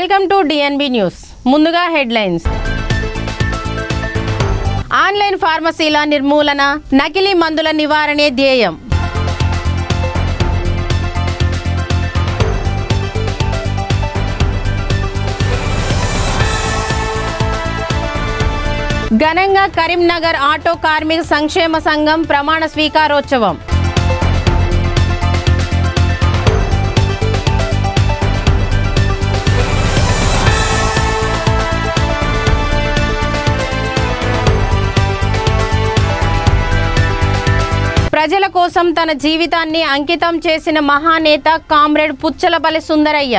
Welcome to DNB news. ముందుగా headlines. Online ఫార్మసీల నిర్మూలన, నకిలీ మందుల నివారణే ధ్యేయం. ఘనంగా కరీంనగర్ ఆటో కార్మిక సంక్షేమ సంఘం ప్రమాణ స్వీకారోత్సవం. ప్రజల కోసం తన జీవితాన్ని అంకితం చేసిన మహానేత కామ్రేడ్ పుచ్చలపల్లి సుందరయ్య.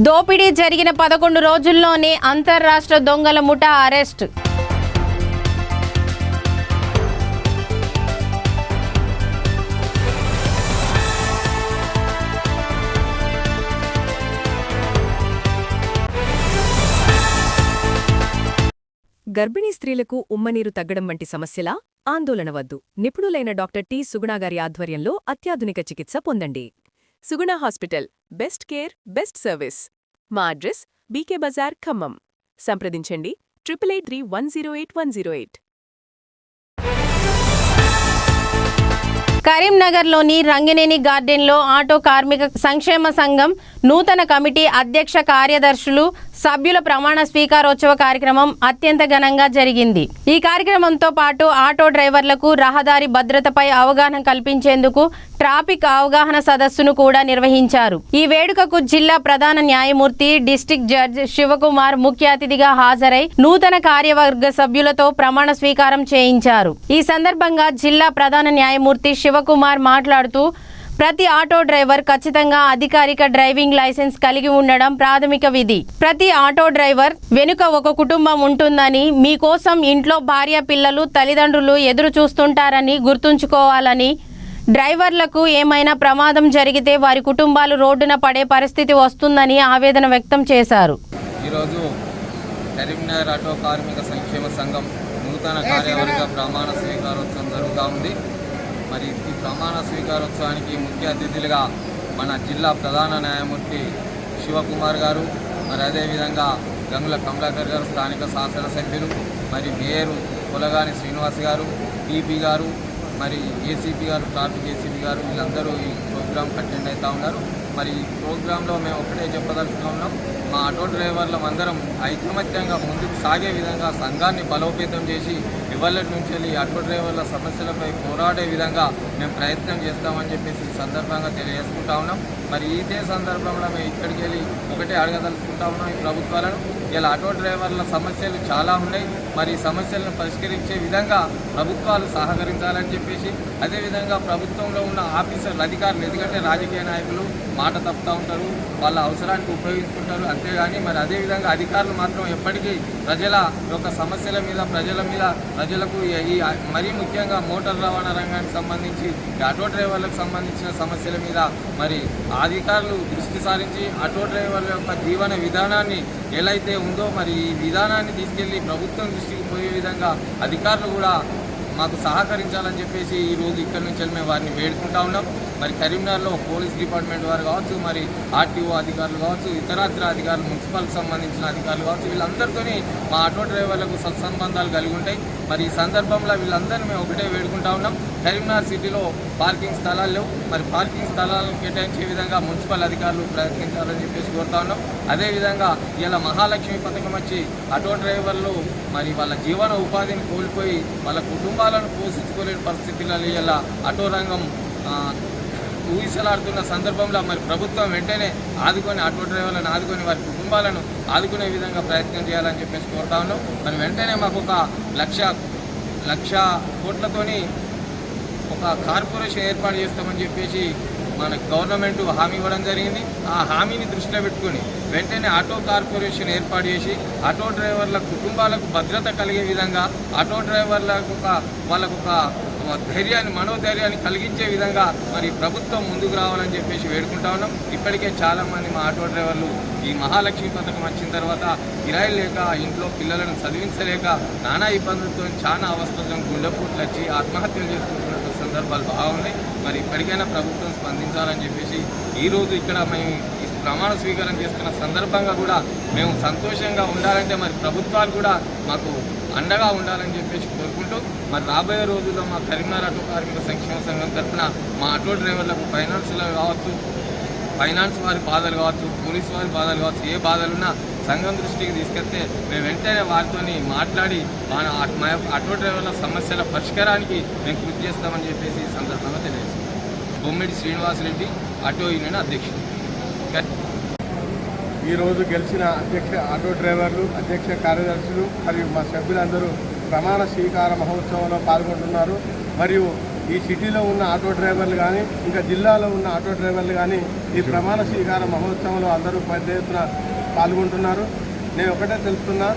దోపిడీ జరిగిన 11 రోజుల్లోనే అంతర్రాష్ట్ర దొంగల ముఠా అరెస్ట్. గర్భిణీ స్త్రీలకు ఉమ్మనీరు తగ్గడం వంటి సమస్యలా? ఆందోళన వద్దు. నిపుణులైన డాక్టర్ టి. సుగుణ గారి ఆధ్వర్యంలో అత్యాధునిక చికిత్స పొందండి. Suguna hospital, best care, best service. మా అడ్రస్ బీకే బజార్, ఖమ్మం. సంప్రదించండి 8883108108. కరీంనగర్లోని రంగినేని గార్డెన్లో ఆటో కార్మిక సంక్షేమ సంఘం నూతన కమిటీ అధ్యక్ష కార్యదర్శులు సభ్యుల ప్రమాణ స్వీకారోత్సవ కార్యక్రమం అత్యంత ఘనంగా జరిగింది. ఈ కార్యక్రమంతో పాటు ఆటో డ్రైవర్లకు రహదారి భద్రతపై అవగాహన కల్పించేందుకు ట్రాఫిక్ అవగాహన సదస్సును కూడా నిర్వహించారు. ఈ వేడుకకు జిల్లా ప్రధాన న్యాయమూర్తి, డిస్ట్రిక్ట్ జడ్జ్ శివకుమార్ ముఖ్య అతిథిగా హాజరై నూతన కార్యవర్గ సభ్యులతో ప్రమాణ స్వీకారం చేయించారు. ఈ సందర్భంగా జిల్లా ప్రధాన న్యాయమూర్తి శివకుమార్ మాట్లాడుతూ, ప్రతి ఆటో డ్రైవర్ ఖచ్చితంగా అధికారిక డ్రైవింగ్ లైసెన్స్ కలిగి ఉండడం ప్రాథమిక విధి. ప్రతి ఆటో డ్రైవర్ వెనుక ఒక కుటుంబం ఉంటుందని, మీకోసం ఇంట్లో భార్య, పిల్లలు, తల్లిదండ్రులు ఎదురు చూస్తుంటారని గుర్తుంచుకోవాలని, డ్రైవర్లకు ఏమైనా ప్రమాదం జరిగితే వారి కుటుంబాలు రోడ్డున పడే పరిస్థితి వస్తుందని ఆవేదన వ్యక్తం చేశారు. ఈరోజు కరీంనగర్ ఆటో కార్మిక సంక్షేమ సంఘం నూతన కార్యవర్గ ప్రమాణ స్వీకారోత్సవం జరుగుతూ ఉంది. మరి ఈ ప్రమాణ స్వీకారోత్సవానికి ముఖ్య అతిథులుగా మన జిల్లా ప్రధాన న్యాయమూర్తి శివకుమార్ గారు, మరి అదేవిధంగా గంగుల కమలాకర్ గారు, స్థానిక శాసనసభ్యులు, మరి మేయరు పొలగాని శ్రీనివాస్ గారు, టీపీ గారు, మరి ఏసీపీ గారు, ట్రాఫిక్ ఏసీపీ గారు, వీళ్ళందరూ ఈ ప్రోగ్రాంకి అటెండ్ అవుతూ ఉన్నారు. మరి ఈ ప్రోగ్రాంలో మేము ఒకటే చెప్పదలుచుకున్నాం, మా ఆటో డ్రైవర్లం అందరం ఐకమత్యంగా ముందుకు సాగే విధంగా సంఘాన్ని బలోపేతం చేసి ఇవాళ నుంచి వెళ్ళి ఆటో డ్రైవర్ల సమస్యలపై పోరాడే విధంగా మేము ప్రయత్నం చేస్తామని చెప్పేసి ఈ సందర్భంగా తెలియజేసుకుంటా ఉన్నాం. మరి ఇదే సందర్భంలో మేము ఇక్కడికి వెళ్ళి ఒకటే అడగదలుచుకుంటా ఉన్నాం ఈ ప్రభుత్వాలను. ఇలా ఆటో డ్రైవర్ల సమస్యలు చాలా ఉన్నాయి. మరి ఈ సమస్యలను పరిష్కరించే విధంగా ప్రభుత్వాలు సహకరించాలని చెప్పేసి, అదేవిధంగా ప్రభుత్వంలో ఉన్న ఆఫీసర్లు, అధికారులు, ఎందుకంటే రాజకీయ నాయకులు మాట తప్పుతూ ఉంటారు, వాళ్ళ అవసరానికి ఉపయోగించుకుంటారు, అంతేగాని మరి అదేవిధంగా అధికారులు మాత్రం ఎప్పటికీ ప్రజల యొక్క సమస్యల మీద, ప్రజలకు ఈ మరీ ముఖ్యంగా మోటార్ రవాణా రంగానికి సంబంధించి ఆటో డ్రైవర్లకు సంబంధించిన సమస్యల మీద మరి అధికారులు దృష్టి సారించి ఆటో డ్రైవర్ల యొక్క జీవన విధానాన్ని ఎలా అయితే ఉందో మరి ఈ విధానాన్ని తీసుకెళ్లి ప్రభుత్వం దృష్టికి పోయే విధంగా అధికారులు కూడా మాకు సహకరించాలని చెప్పేసి ఈరోజు ఇక్కడి నుంచి మేము వారిని వేడుకుంటా ఉన్నాం. మరి కరీంనగర్లో పోలీస్ డిపార్ట్మెంట్ వారు కావచ్చు, మరి ఆర్టీఓ అధికారులు కావచ్చు, ఇతరత్ర అధికారులు, మున్సిపల్కి సంబంధించిన అధికారులు కావచ్చు, వీళ్ళందరితో మా ఆటో డ్రైవర్లకు సత్సంబంధాలు కలిగి ఉంటాయి. మరి ఈ సందర్భంలో వీళ్ళందరినీ మేము ఒకటే వేడుకుంటా ఉన్నాం. కరీంనగర్ సిటీలో పార్కింగ్ స్థలాలు లేవు, మరి పార్కింగ్ స్థలాలను కేటాయించే విధంగా మున్సిపల్ అధికారులు ప్రయత్నించాలని చెప్పేసి కోరుతా ఉన్నాం. అదేవిధంగా ఇలా మహాలక్ష్మి పథకం వచ్చి ఆటో డ్రైవర్లు మరి వాళ్ళ జీవన ఉపాధిని కోల్పోయి వాళ్ళ కుటుంబాలను పోషించుకోలేని పరిస్థితులలో ఇలా ఆటో రంగం ఊగిసలాడుతున్న సందర్భంలో మరి ప్రభుత్వం వెంటనే ఆదుకొని ఆటో డ్రైవర్లను ఆదుకొని వారి కుటుంబాలను ఆదుకునే విధంగా ప్రయత్నం చేయాలని చెప్పేసి కోరుతా ఉన్నాం. మరి వెంటనే మాకు ఒక లక్ష కోట్లతోని ఒక కార్పొరేషన్ ఏర్పాటు చేస్తామని చెప్పేసి మన గవర్నమెంట్ హామీ ఇవ్వడం జరిగింది. ఆ హామీని దృష్టిలో పెట్టుకుని వెంటనే ఆటో కార్పొరేషన్ ఏర్పాటు చేసి ఆటో డ్రైవర్ల కుటుంబాలకు భద్రత కలిగే విధంగా, ఆటో డ్రైవర్లకు వాళ్ళకు ఒక ధైర్యాన్ని మనోధైర్యాన్ని కలిగించే విధంగా మరి ప్రభుత్వం ముందుకు రావాలని చెప్పేసి వేడుకుంటా ఉన్నాం. ఇప్పటికే చాలామంది మా ఆటో డ్రైవర్లు ఈ మహాలక్ష్మి పథకం వచ్చిన తర్వాత కిరాయిలు లేక ఇంట్లో పిల్లలను చదివించలేక నానా ఇబ్బందులతో చాలా అవస్థలతో గుండెపోట్లు వచ్చి ఆత్మహత్యలు చేసుకుంటున్న సందర్భాలు బాగున్నాయి. మరి ఇప్పటికైనా ప్రభుత్వం స్పందించాలని చెప్పేసి ఈరోజు ఇక్కడ మేము ప్రమాణ స్వీకారం చేస్తున్న సందర్భంగా కూడా మేము సంతోషంగా ఉండాలంటే మరి ప్రభుత్వాలు కూడా మాకు అండగా ఉండాలని చెప్పేసి కోరుకుంటూ మరి రాబోయే రోజుల్లో మా కరీంనగర్ ఆటో కార్మిక సంక్షేమ సంఘం తరఫున మా ఆటో డ్రైవర్లకు ఫైనాన్స్లో కావచ్చు, ఫైనాన్స్ వారి బాధలు కావచ్చు, పోలీసు వారి బాధలు కావచ్చు, ఏ బాధలున్నా సంఘం దృష్టికి తీసుకెళ్తే మేము వెంటనే వారితో మాట్లాడి మా ఆటో డ్రైవర్ల సమస్యల పరిష్కారానికి మేము కృషి చేస్తామని చెప్పేసి ఈ సందర్భంగా తెలియజేస్తాం. బొమ్మిడి శ్రీనివాసరెడ్డి ఆటో యూనియన్ అధ్యక్షుడు. ఈరోజు గెలిచిన ఆటో డ్రైవర్లు, అధ్యక్ష కార్యదర్శులు మరియు మా సభ్యులందరూ ప్రమాణ స్వీకార మహోత్సవంలో పాల్గొంటున్నారు. మరియు ఈ సిటీలో ఉన్న ఆటో డ్రైవర్లు కానీ ఇంకా జిల్లాలో ఉన్న ఆటో డ్రైవర్లు కానీ ఈ ప్రమాణ స్వీకార మహోత్సవంలో అందరూ పెద్ద ఎత్తున పాల్గొంటున్నారు. నేను ఒకటే తెలుపుతున్నా,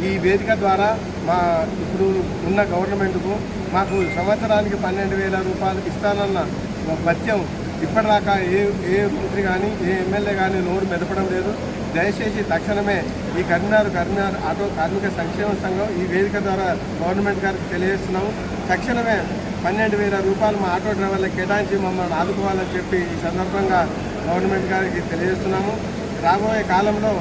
ఈ వేదిక ద్వారా మా ఇప్పుడు ఉన్న గవర్నమెంట్కు మాకు సంవత్సరానికి 12,000 రూపాయలు ఇస్తానన్న భత్యం ఇప్పటిదాకా ఏ మంత్రి కానీ ఏ ఎమ్మెల్యే కానీ నోరు మెదపడం లేదు. దయచేసి తక్షణమే ఈ కరీంనగర్ ఆటో కార్మిక సంక్షేమ సంఘం ఈ వేదిక ద్వారా గవర్నమెంట్ గారికి తెలియజేస్తున్నాము. తక్షణమే 12,000 రూపాయలు మా ఆటో డ్రైవర్లకు కేటాయించి మమ్మల్ని ఆదుకోవాలని చెప్పి ఈ సందర్భంగా గవర్నమెంట్ గారికి తెలియజేస్తున్నాము. రాబోయే కాలంలో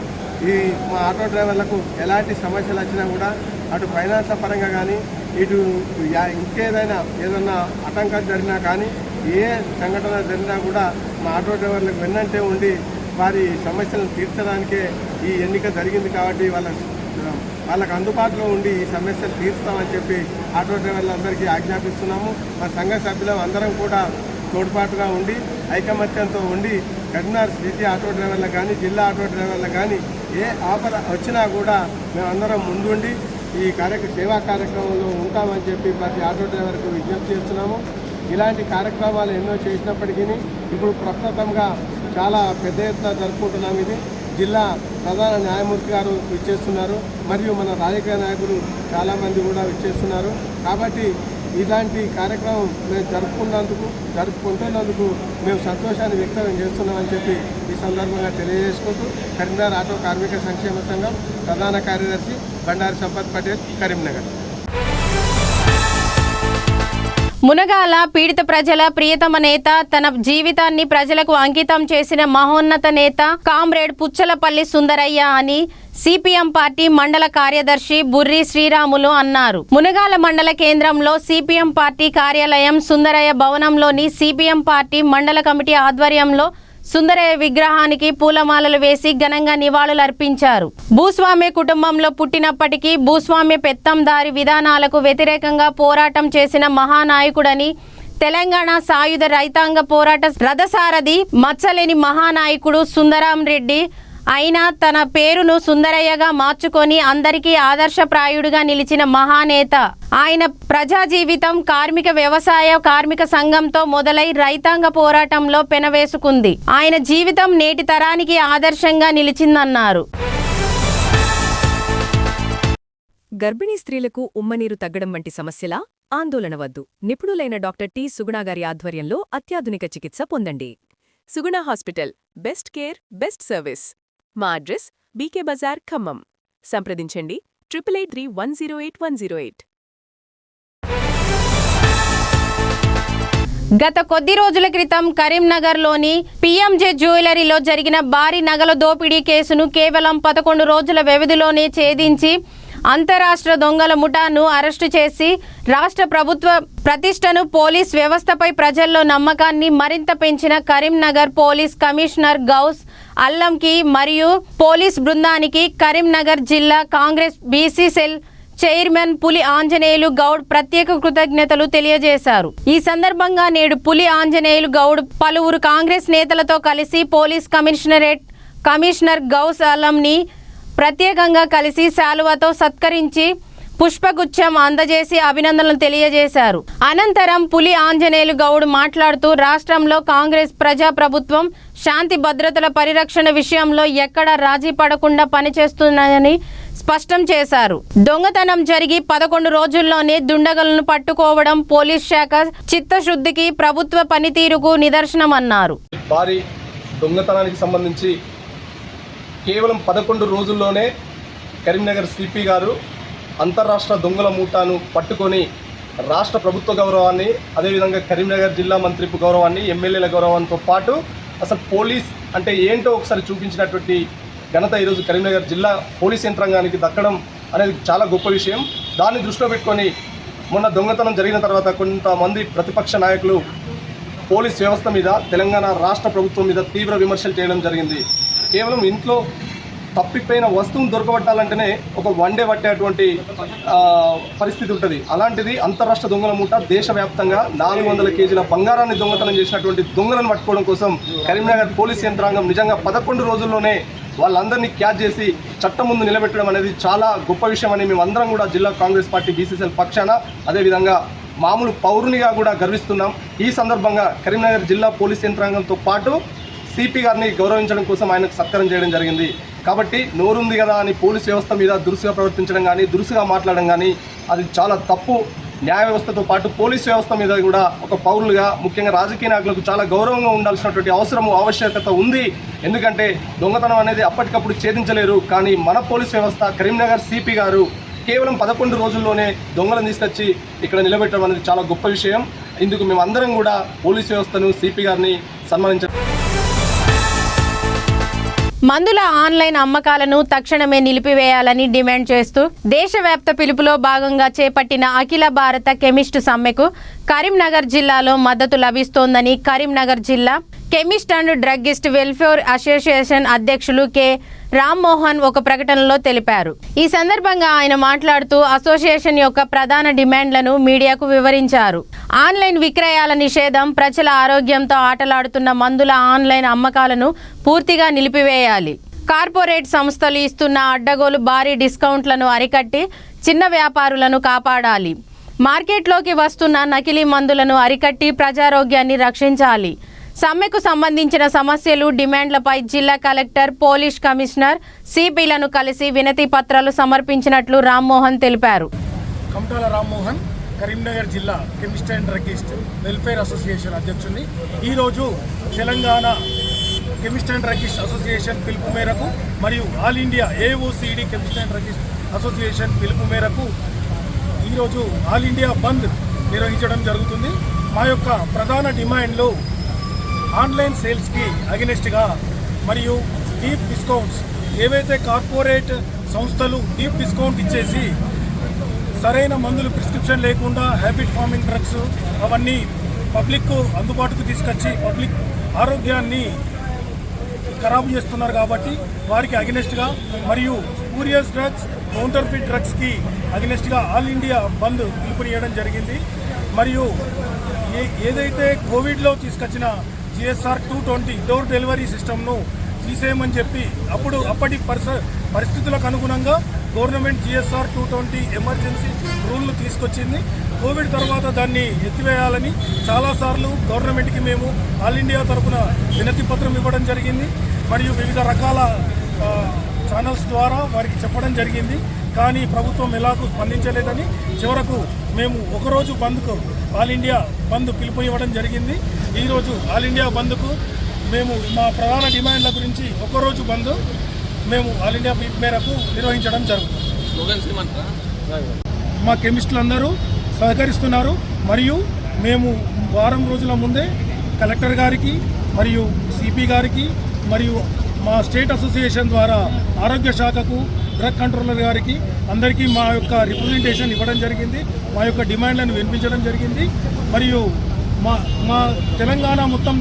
ఈ మా ఆటో డ్రైవర్లకు ఎలాంటి సమస్యలు వచ్చినా కూడా అటు ఫైనాన్స్ పరంగా కానీ ఇటు ఏదైనా ఆటంకాలు జరిగినా కానీ ఏ సంఘటన జరిగినా కూడా మా ఆటో డ్రైవర్లకు వెన్నంటే ఉండి వారి సమస్యలను తీర్చడానికే ఈ ఎన్నిక జరిగింది. కాబట్టి వాళ్ళకు అందుబాటులో ఉండి ఈ సమస్యలు తీర్స్తామని చెప్పి ఆటో డ్రైవర్లందరికీ ఆజ్ఞాపిస్తున్నాము. మా సంఘ సభ్యులం అందరం కూడా తోడ్పాటుగా ఉండి ఐకమత్యంతో ఉండి కరీంనగర్ సిటీ ఆటో డ్రైవర్లకు కానీ జిల్లా ఆటో డ్రైవర్లకు కానీ ఏ ఆపద వచ్చినా కూడా మేమందరం ముందుండి ఈ సేవా కార్యక్రమంలో ఉంటామని చెప్పి ప్రతి ఆటో డ్రైవర్కు విజ్ఞప్తి చేస్తున్నాము. ఇలాంటి కార్యక్రమాలు ఎన్నో చేసినప్పటికీ ఇప్పుడు ప్రస్తుతంగా చాలా పెద్ద ఎత్తున జరుపుకుంటున్నాం. ఇది జిల్లా ప్రధాన న్యాయమూర్తి గారు విచ్చేస్తున్నారు, మరియు మన రాజకీయ నాయకులు చాలామంది కూడా విచ్చేస్తున్నారు. కాబట్టి ఇలాంటి కార్యక్రమం మేము జరుపుకుంటున్నందుకు మేము సంతోషాన్ని వ్యక్తం చేస్తున్నామని చెప్పి ఈ సందర్భంగా తెలియజేసుకుంటూ కరీంనగర్ ఆటో కార్మిక సంక్షేమ సంఘం ప్రధాన కార్యదర్శి బండారి సంపత్ పటేల్, కరీంనగర్. మునగాల పీడిత ప్రజల ప్రియతమ నేత, తన జీవితాన్ని ప్రజలకు అంకితం చేసిన మహోన్నత నేత కామ్రేడ్ పుచ్చలపల్లి సుందరయ్య అని సిపిఎం పార్టీ మండల కార్యదర్శి బుర్రి శ్రీరాములు అన్నారు. మునగాల మండల కేంద్రంలో సిపిఎం పార్టీ కార్యాలయం సుందరయ్య భవనంలోని సిపిఎం పార్టీ మండల కమిటీ ఆధ్వర్యంలో సుందరయ్య విగ్రహానికి పూలమాలలు వేసి ఘనంగా నివాళులర్పించారు. భూస్వామ్య కుటుంబంలో పుట్టినప్పటికీ భూస్వామ్య పెత్తందారి విధానాలకు వ్యతిరేకంగా పోరాటం చేసిన మహానాయకుడని, తెలంగాణ సాయుధ రైతాంగ పోరాట రథసారథి, మచ్చలేని మహానాయకుడు సుందరం రెడ్డి అయినా తన పేరును సుందరయ్యగా మార్చుకొని అందరికీ ఆదర్శప్రాయుడిగా నిలిచిన మహానేత. ఆయన ప్రజా జీవితం కార్మిక వ్యవసాయ కార్మిక సంఘంతో మొదలై రైతాంగ పోరాటంలో పెనవేసుకుంది. ఆయన జీవితం నేటి తరానికి ఆదర్శంగా నిలిచిందన్నారు. గర్భిణీ స్త్రీలకు ఉమ్మనీరు తగ్గడం వంటి సమస్యలా? ఆందోళన వద్దు. నిపుణులైన డాక్టర్ టి. సుగుణ గారి ఆధ్వర్యంలో అత్యాధునిక చికిత్స పొందండి. Suguna hospital, best care, best service. మా అడ్రస్ బీకే బజార్, ఖమ్మం. సంప్రదించండి 8831081108. గత కొద్ది రోజుల క్రితం కరీంనగర్లోని పిఎంజే జ్యువెలరీలో జరిగిన భారీ నగల దోపిడీ కేసును కేవలం 11 రోజుల వ్యవధిలోనే ఛేదించి అంతరాష్ట్ర దొంగల ముఠాను అరెస్టు చేసి రాష్ట్ర ప్రభుత్వ ప్రతిష్టను, పోలీస్ వ్యవస్థపై ప్రజల్లో నమ్మకాన్ని మరింత పెంచిన కరీంనగర్ పోలీస్ కమిషనర్ గౌస్ అల్లంకి మరియు పోలీస్ బృందానికి కరీంనగర్ జిల్లా కాంగ్రెస్ బీసీ సెల్ చైర్మన్ పులి ఆంజనేయులు గౌడ్ ప్రత్యేక కృతజ్ఞతలు తెలియజేశారు. ఈ సందర్భంగా నేడు పులి ఆంజనేయులు గౌడ్ పలువురు కాంగ్రెస్ నేతలతో కలిసి పోలీస్ కమిషనర్ గౌస్ అల్లంని ప్రత్యేకంగా కలిసి శాలువాతో సత్కరించి పుష్పగుచ్చం అందజేసి అభినందనలు తెలియజేశారు. అనంతరం పులి ఆంజనేయులు గౌడ్ మాట్లాడుతూ రాష్ట్రంలో కాంగ్రెస్ ప్రజాప్రభుత్వం శాంతి భద్రతల పరిరక్షణ విషయంలో ఎక్కడా రాజీ పడకుండా పనిచేస్తుందని స్పష్టం చేశారు. దొంగతనం జరిగి 11 రోజుల్లోనే దుండగులను పట్టుకోవడం పోలీస్ శాఖ చిత్తశుద్ధికి, ప్రభుత్వ పనితీరుకు నిదర్శనమన్నారు. భారీ దొంగతనానికి సంబంధించి కేవలం 11 రోజుల్లోనే కరీంనగర్ సిపి గారు అంతర్రాష్ట్ర దొంగల మూటాను పట్టుకొని రాష్ట్ర ప్రభుత్వ గౌరవాన్ని, అదేవిధంగా కరీంనగర్ జిల్లా మంత్రిపు గౌరవాన్ని, ఎమ్మెల్యేల గౌరవంతో పాటు అసలు పోలీస్ అంటే ఏంటో ఒకసారి చూపించినటువంటి ఘనత ఈరోజు కరీంనగర్ జిల్లా పోలీస్ యంత్రాంగానికి దక్కడం అనేది చాలా గొప్ప విషయం. దాన్ని దృష్టిలో పెట్టుకొని మొన్న దొంగతనం జరిగిన తర్వాత కొంతమంది ప్రతిపక్ష నాయకులు పోలీస్ వ్యవస్థ మీద, తెలంగాణ రాష్ట్ర ప్రభుత్వం మీద తీవ్ర విమర్శలు చేయడం జరిగింది. కేవలం ఇంట్లో తప్పిపోయిన వస్తువును దొరకబట్టాలంటేనే ఒక వన్ డే పట్టేటువంటి పరిస్థితి ఉంటుంది. అలాంటిది అంతర్రాష్ట్ర దొంగల మూట దేశవ్యాప్తంగా 400 కేజీల బంగారాన్ని దొంగతనం చేసినటువంటి దొంగలను పట్టుకోవడం కోసం కరీంనగర్ పోలీస్ యంత్రాంగం నిజంగా 11 రోజుల్లోనే వాళ్ళందరినీ క్యాచ్ చేసి చట్టం ముందు నిలబెట్టడం అనేది చాలా గొప్ప విషయం అని మేమందరం కూడా జిల్లా కాంగ్రెస్ పార్టీ బీసీసీఎల్ పక్షాన, అదేవిధంగా మామూలు పౌరునిగా కూడా గర్విస్తున్నాం. ఈ సందర్భంగా కరీంనగర్ జిల్లా పోలీస్ యంత్రాంగంతో పాటు సిపి గారిని గౌరవించడం కోసం ఆయనకు సత్కారం చేయడం జరిగింది. కాబట్టి నోరుంది కదా అని పోలీస్ వ్యవస్థ మీద దురుసుగా ప్రవర్తించడం కానీ, దురుసుగా మాట్లాడడం కానీ అది చాలా తప్పు. న్యాయ వ్యవస్థతో పాటు పోలీస్ వ్యవస్థ మీద కూడా ఒక పౌరులుగా, ముఖ్యంగా రాజకీయ నాయకులకు చాలా గౌరవంగా ఉండాల్సినటువంటి ఆవశ్యకత ఉంది. ఎందుకంటే దొంగతనం అనేది అప్పటికప్పుడు ఛేదించలేరు. కానీ మన పోలీస్ వ్యవస్థ, కరీంనగర్ సిపి గారు కేవలం 11 రోజుల్లోనే దొంగలను తీసుకొచ్చి ఇక్కడ నిలబెట్టడం అనేది చాలా గొప్ప విషయం. ఇందుకు మేమందరం కూడా పోలీస్ వ్యవస్థను, సిపి గారిని సన్మానించాం. మందుల ఆన్లైన్ అమ్మకాలను తక్షణమే నిలిపివేయాలని డిమాండ్ చేస్తూ దేశవ్యాప్త పిలుపులో భాగంగా చేపట్టిన అఖిల భారత కెమిస్టు సమ్మెకు కరీంనగర్ జిల్లాలో మద్దతు లభిస్తోందని కరీంనగర్ జిల్లా chemist and druggist welfare association అధ్యక్షులు కె రామ్మోహన్ ఒక ప్రకటనలో తెలిపారు. ఈ సందర్భంగా ఆయన మాట్లాడుతూ అసోసియేషన్ యొక్క ప్రధాన డిమాండ్లను మీడియాకు వివరించారు. ఆన్లైన్ విక్రయాల నిషేధం, ప్రజల ఆరోగ్యంతో ఆటలాడుతున్న మందుల ఆన్లైన్ అమ్మకాలను పూర్తిగా నిలిపివేయాలి. కార్పొరేట్ సంస్థలు ఇస్తున్న అడ్డగోలు భారీ డిస్కౌంట్లను అరికట్టి చిన్న వ్యాపారులను కాపాడాలి. మార్కెట్లోకి వస్తున్న నకిలీ మందులను అరికట్టి ప్రజారోగ్యాన్ని రక్షించాలి. సమ్మెకు సంబంధించిన సమస్యలు, డిమాండ్లపై జిల్లా కలెక్టర్, పోలీస్ కమిషనర్, సిపిలను కలిసి వినతి పత్రాలు సమర్పించినట్లు రామ్మోహన్ తెలిపారు. కమటాల రామ్మోహన్, కరీంనగర్ జిల్లా chemist and druggist welfare association అధ్యక్షుడిని. ఈరోజు Telangana chemist and druggist association పిలుపు మేరకు మరియు all India AOCD chemist and druggist association పిలుపు మేరకు ఈరోజు ఆల్ ఇండియా బంద్ నిర్వహించడం జరుగుతుంది. మా యొక్క ప్రధాన డిమాండ్లు ఆన్లైన్ సేల్స్కి అగెనిస్ట్గా మరియు డీప్ డిస్కౌంట్స్, ఏవైతే కార్పొరేట్ సంస్థలు డీప్ డిస్కౌంట్ ఇచ్చేసి సరైన మందులు ప్రిస్క్రిప్షన్ లేకుండా హ్యాబిట్ ఫార్మింగ్ డ్రగ్స్ అవన్నీ పబ్లిక్ అందుబాటుకు తీసుకొచ్చి పబ్లిక్ ఆరోగ్యాన్ని ఖరాబు చేస్తున్నారు. కాబట్టి వారికి అగెనిస్ట్గా మరియు స్పూరియస్ డ్రగ్స్, కౌంటర్ఫిట్ డ్రగ్స్కి అగెనిస్ట్గా ఆల్ ఇండియా బంద్ పిలుపునియడం జరిగింది. మరియు ఏదైతే కోవిడ్లో తీసుకొచ్చిన GSR 220 డోర్ డెలివరీ సిస్టమ్ను తీసేయమని చెప్పి అప్పటి పరిస్థితులకు అనుగుణంగా గవర్నమెంట్ GSR 220 ఎమర్జెన్సీ రూల్ను తీసుకొచ్చింది. కోవిడ్ తర్వాత దాన్ని ఎత్తివేయాలని చాలాసార్లు గవర్నమెంట్కి మేము ఆల్ ఇండియా తరఫున వినతి పత్రం ఇవ్వడం జరిగింది. మరియు వివిధ రకాల ఛానల్స్ ద్వారా వారికి చెప్పడం జరిగింది. కానీ ప్రభుత్వం ఎలాగూ స్పందించలేదని చివరకు మేము ఒకరోజు బంద్కు ఆల్ ఇండియా బంద్ పిలుపు ఇవ్వడం జరిగింది. ఈరోజు ఆల్ ఇండియా బంద్కు మేము మా ప్రధాన డిమాండ్ల గురించి ఒకరోజు బంద్ మేము ఆల్ ఇండియా పిలుపు మేరకు నిర్వహించడం జరుగుతుంది. మా కెమిస్టులందరూ సహకరిస్తున్నారు. మరియు మేము వారం రోజుల ముందే కలెక్టర్ గారికి మరియు సిపి గారికి మరియు మా స్టేట్ అసోసియేషన్ ద్వారా ఆరోగ్య శాఖకు, డ్రగ్ కంట్రోలర్ గారికి అందరికీ మా యొక్క రిప్రజెంటేషన్ ఇవ్వడం జరిగింది. మా యొక్క డిమాండ్లను వినిపించడం జరిగింది. మరియు మా తెలంగాణ మొత్తం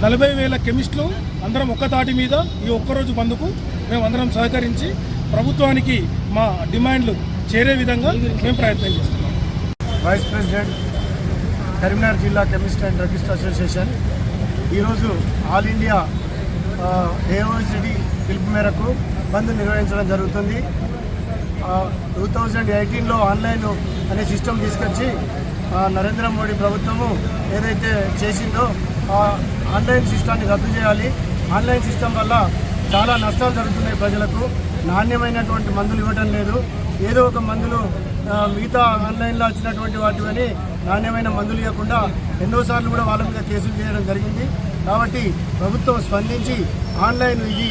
40,000 కెమిస్టులు అందరం ఒక్కతాటి మీద ఈ ఒక్కరోజు బంద్కు మేము అందరం సహకరించి ప్రభుత్వానికి మా డిమాండ్లు చేరే విధంగా మేము ప్రయత్నం చేస్తున్నాం. వైస్ ప్రెసిడెంట్ కరీంనగర్ జిల్లా కెమిస్ట్ అండ్ డ్రగ్గిస్ట్ అసోసియేషన్ ఈరోజు ఆల్ ఇండియా AOCD పిలుపు మేరకు బంద్ నిర్వహించడం జరుగుతుంది. 2018లో ఆన్లైన్ అనే సిస్టమ్ తీసుకొచ్చి నరేంద్ర మోడీ ప్రభుత్వము ఏదైతే చేసిందో ఆ ఆన్లైన్ సిస్టాన్ని రద్దు చేయాలి. ఆన్లైన్ సిస్టమ్ వల్ల చాలా నష్టాలు జరుగుతున్నాయి ప్రజలకు. నాణ్యమైనటువంటి మందులు ఇవ్వడం లేదు. ఏదో ఒక మందులు మిగతా ఆన్లైన్లో వచ్చినటువంటి వాటిని నాణ్యమైన మందులు ఇవ్వకుండా ఎన్నోసార్లు కూడా వాళ్ళ మీద కేసులు చేయడం జరిగింది. కాబట్టి ప్రభుత్వం స్పందించి ఆన్లైన్ ఇది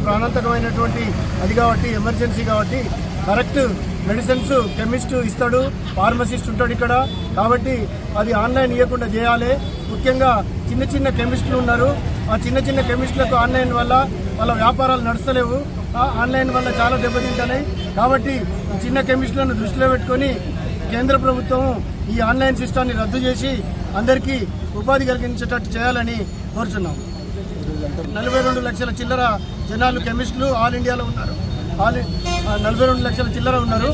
ప్రాణాంతకమైనటువంటి అది కాబట్టి ఎమర్జెన్సీ కాబట్టి కరెక్ట్ మెడిసిన్స్ కెమిస్ట్ ఇస్తాడు, ఫార్మసిస్ట్ ఉంటాడు ఇక్కడ. కాబట్టి అది ఆన్లైన్ ఇవ్వకుండా చేయాలి. ముఖ్యంగా చిన్న చిన్న కెమిస్టులు ఉన్నారు. ఆ చిన్న చిన్న కెమిస్టులకు ఆన్లైన్ వల్ల వాళ్ళ వ్యాపారాలు నడుస్తలేవు. ఆన్లైన్ వల్ల చాలా దెబ్బతింటున్నాయి. కాబట్టి చిన్న కెమిస్టులను దృష్టిలో పెట్టుకొని కేంద్ర ప్రభుత్వం ఈ ఆన్లైన్ సిస్టాన్ని రద్దు చేసి అందరికీ ఉపాధి కలిగించేటట్టు చేయాలని కోరుచున్నాం. 42 లక్షల చిల్లర జనాలు కెమిస్టులు ఆల్ ఇండియాలో ఉన్నారు. 42 లక్షల చిల్లర ఉన్నారు,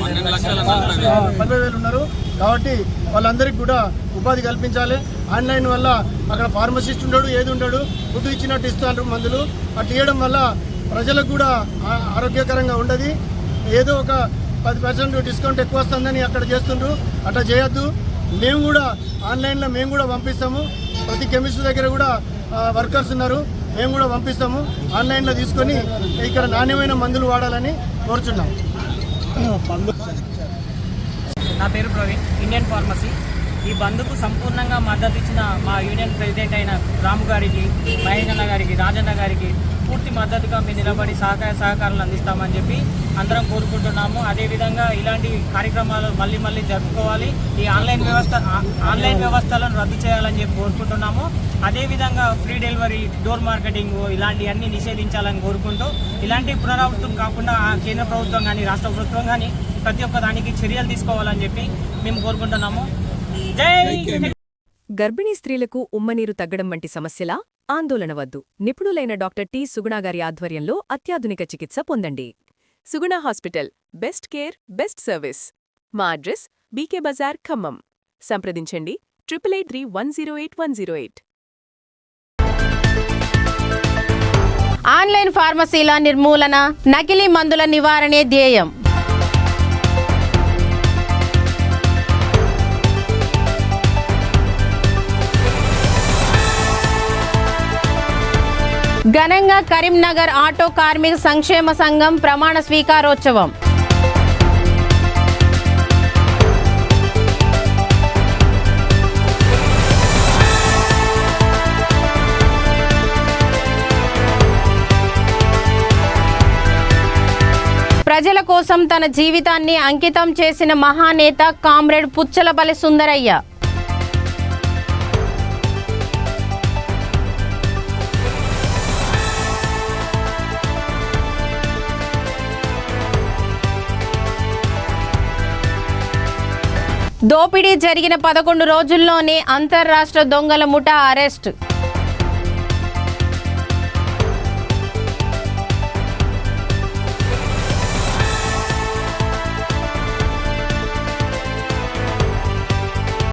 40,000 ఉన్నారు. కాబట్టి వాళ్ళందరికీ కూడా ఉపాధి కల్పించాలి. ఆన్లైన్ వల్ల అక్కడ ఫార్మసిస్ట్ ఉండడు, ఏది ఉండడు, ఫుడ్ ఇచ్చినట్టు ఇస్తారు మందులు. అటు ఇవ్వడం వల్ల ప్రజలకు కూడా ఆరోగ్యకరంగా ఉండదు. ఏదో ఒక 10% డిస్కౌంట్ ఎక్కువ వస్తుందని అక్కడ చేస్తుండ్రు. అట్లా చేయొద్దు. మేము కూడా ఆన్లైన్లో మేము కూడా పంపిస్తాము. ప్రతి కెమిస్ట్ దగ్గర కూడా వర్కర్స్ ఉన్నారు, మేము కూడా పంపిస్తాము. ఆన్లైన్లో తీసుకొని ఇక్కడ నాణ్యమైన మందులు వాడాలని కోరుచున్నాం. నా పేరు ప్రవీణ్, ఇండియన్ ఫార్మసీ. ఈ బంద్కు సంపూర్ణంగా మద్దతు ఇచ్చిన మా యూనియన్ ప్రెసిడెంట్ అయిన రాము గారికి, మహేంద్రన్న గారికి, రాజన్న గారికి పూర్తి మద్దతుగా మేము నిలబడి సహకారాలు అందిస్తామని చెప్పి అందరం కోరుకుంటున్నాము. అదేవిధంగా ఇలాంటి కార్యక్రమాలు మళ్ళీ జరుపుకోవాలి. ఈ ఆన్లైన్ వ్యవస్థలను రద్దు చేయాలని చెప్పి కోరుకుంటున్నాము. అదేవిధంగా ఫ్రీ డెలివరీ, డోర్ మార్కెటింగ్ ఇలాంటివన్నీ నిషేధించాలని కోరుకుంటూ ఇలాంటి పునరావృతం కాకుండా కేంద్ర ప్రభుత్వం కానీ రాష్ట్ర ప్రభుత్వం కానీ ప్రతి ఒక్క దానికి చర్యలు తీసుకోవాలని చెప్పి మేము కోరుకుంటున్నాము. గర్భిణీ స్త్రీలకు ఉమ్మనీరు తగ్గడం వంటి సమస్యల ఆందోళన వద్దు. నిపుణులైన డాక్టర్ టి. సుగుణ గారి ఆధ్వర్యంలో అత్యాధునిక చికిత్స పొందండి. Suguna hospital, best care, best service. మా అడ్రస్ బీకే బజార్, ఖమ్మం. సంప్రదించండి 883108 ఆన్లైన్ ఫార్మసీల నిర్మూలన, నకిలీ మందుల నివారణే ధ్యేయం. ఘనంగా కరీంనగర్ ఆటో కార్మిక సంక్షేమ సంఘం ప్రమాణ స్వీకారోత్సవం. ప్రజల కోసం తన జీవితాన్ని అంకితం చేసిన మహానేత కామ్రేడ్ పుచ్చలపల్లి సుందరయ్య. దోపిడీ జరిగిన 11 రోజుల్లోనే అంతర్రాష్ట్ర దొంగల ముఠా అరెస్ట్.